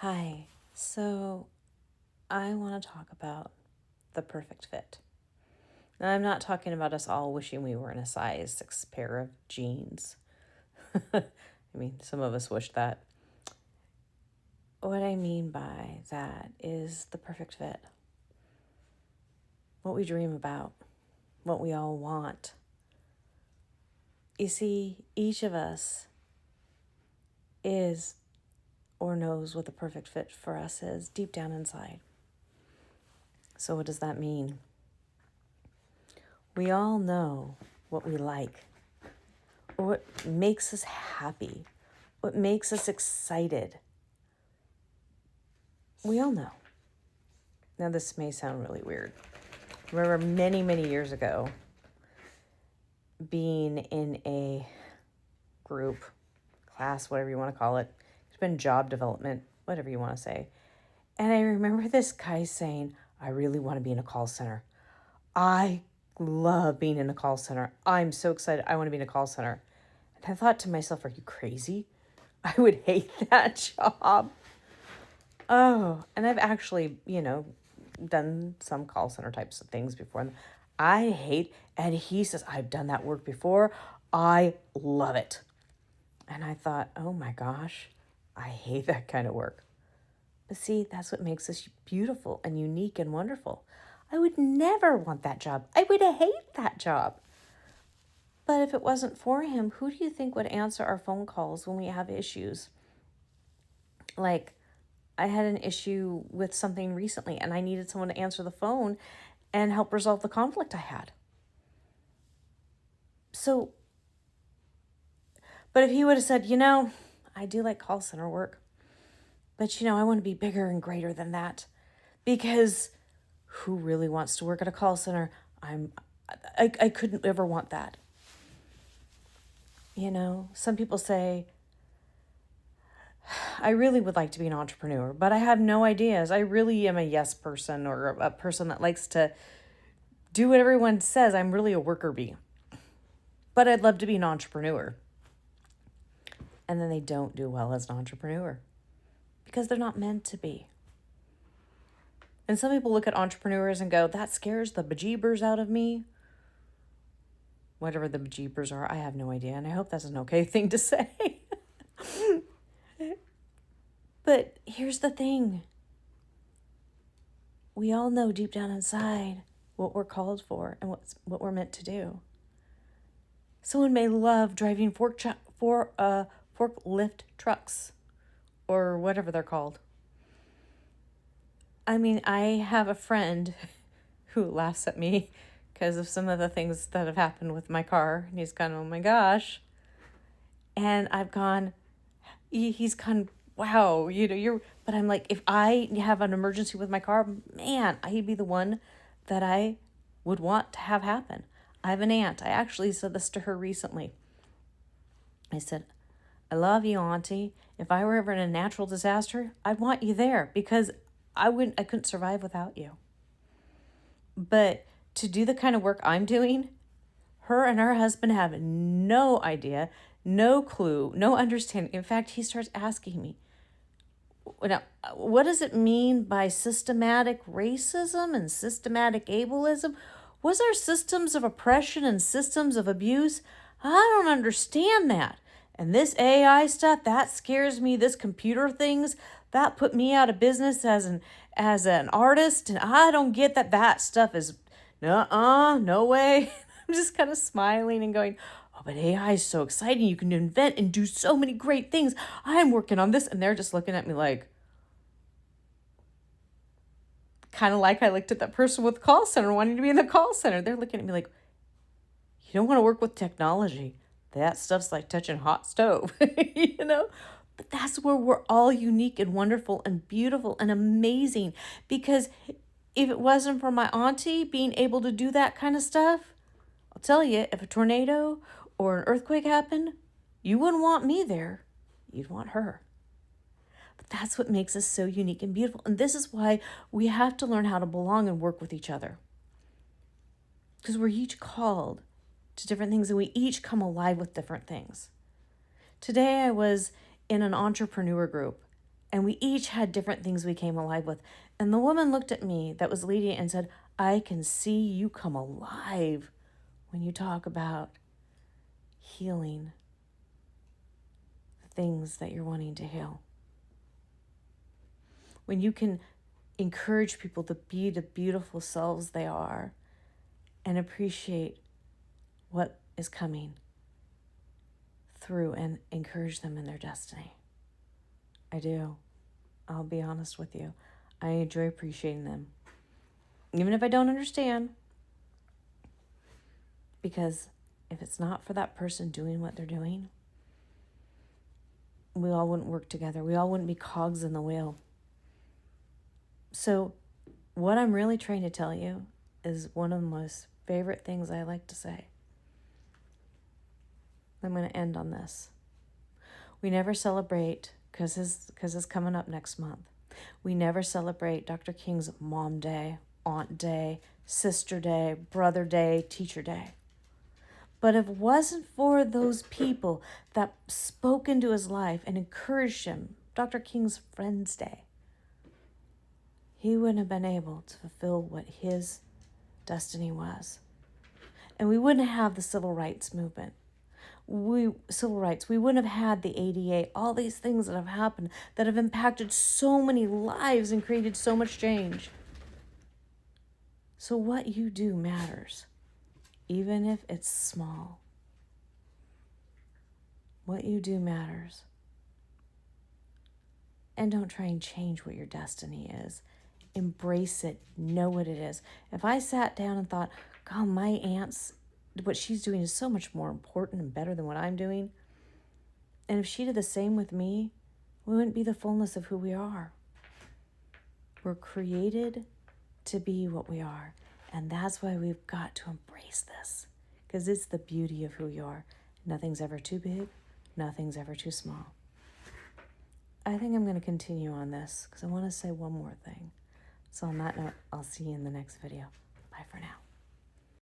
Hi. So I want to talk about the perfect fit. Now, I'm not talking about us all wishing we were in a size 6 pair of jeans. I mean, some of us wish that. What I mean by that is the perfect fit. What we dream about, what we all want. You see, each of us is or knows what the perfect fit for us is deep down inside. So, what does that mean? We all know what we like, or what makes us happy, what makes us excited. We all know. Now, this may sound really weird. I remember many, many years ago being in a group, class, whatever you want to call it. It's been job development, whatever you want to say. And I remember this guy saying, I really want to be in a call center. I love being in a call center. I'm so excited. I want to be in a call center. And I thought to myself, are you crazy? I would hate that job. Oh, and I've actually, done some call center types of things before. And I hate, and he says, I've done that work before. I love it. And I thought, oh my gosh, I hate that kind of work. But see, that's what makes us beautiful and unique and wonderful. I would never want that job. I would hate that job. But if it wasn't for him, who do you think would answer our phone calls when we have issues? Like, I had an issue with something recently and I needed someone to answer the phone and help resolve the conflict I had. So, but if he would have said, I do like call center work, but I want to be bigger and greater than that, because who really wants to work at a call center? I couldn't ever want that. Some people say, I really would like to be an entrepreneur, but I have no ideas. I really am a yes person, or a person that likes to do what everyone says. I'm really a worker bee, but I'd love to be an entrepreneur. And then they don't do well as an entrepreneur because they're not meant to be. And some people look at entrepreneurs and go, that scares the bejeebers out of me. Whatever the bejeebers are, I have no idea. And I hope that's an okay thing to say. But here's the thing. We all know deep down inside what we're called for and what we're meant to do. Someone may love driving forklift trucks or whatever they're called. I mean, I have a friend who laughs at me because of some of the things that have happened with my car. And he's gone, oh my gosh. And he's gone, wow, but I'm like, if I have an emergency with my car, man, I'd be the one that I would want to have happen. I have an aunt. I actually said this to her recently. I said, I love you, Auntie. If I were ever in a natural disaster, I'd want you there because I couldn't survive without you. But to do the kind of work I'm doing, her and her husband have no idea, no clue, no understanding. In fact, he starts asking me, now, what does it mean by systematic racism and systematic ableism? Was there systems of oppression and systems of abuse? I don't understand that. And this AI stuff, that scares me. This computer things, that put me out of business as an artist. And I don't get that stuff is, no way. I'm just kind of smiling and going, oh, but AI is so exciting. You can invent and do so many great things. I'm working on this. And they're just looking at me like, kind of like I looked at that person with the call center wanting to be in the call center. They're looking at me like, you don't want to work with technology. That stuff's like touching hot stove, But that's where we're all unique and wonderful and beautiful and amazing. Because if it wasn't for my auntie being able to do that kind of stuff, I'll tell you, if a tornado or an earthquake happened, you wouldn't want me there. You'd want her. But that's what makes us so unique and beautiful. And this is why we have to learn how to belong and work with each other. Because we're each called to different things and we each come alive with different things. Today I was in an entrepreneur group And we each had different things we came alive with. And the woman looked at me that was leading and said, I can see you come alive when you talk about healing the things that you're wanting to heal. When you can encourage people to be the beautiful selves they are and appreciate what is coming through and encourage them in their destiny. I do. I'll be honest with you. I enjoy appreciating them. Even if I don't understand. Because if it's not for that person doing what they're doing, we all wouldn't work together. We all wouldn't be cogs in the wheel. So what I'm really trying to tell you is one of the most favorite things I like to say. I'm going to end on this. We never celebrate, because it's coming up next month. We never celebrate Dr. King's Mom Day, Aunt Day, Sister Day, Brother Day, Teacher Day. But if it wasn't for those people that spoke into his life and encouraged him, Dr. King's Friends Day, he wouldn't have been able to fulfill what his destiny was. And we wouldn't have the civil rights movement. We wouldn't have had the ADA, all these things that have happened that have impacted so many lives and created so much change. So what you do matters, even if it's small. What you do matters. And don't try and change what your destiny is. Embrace it. Know what it is. If I sat down and thought, God, my aunt's, what she's doing is so much more important and better than what I'm doing. And if she did the same with me, we wouldn't be the fullness of who we are. We're created to be what we are. And that's why we've got to embrace this. Because it's the beauty of who you are. Nothing's ever too big. Nothing's ever too small. I think I'm going to continue on this because I want to say one more thing. So on that note, I'll see you in the next video. Bye for now.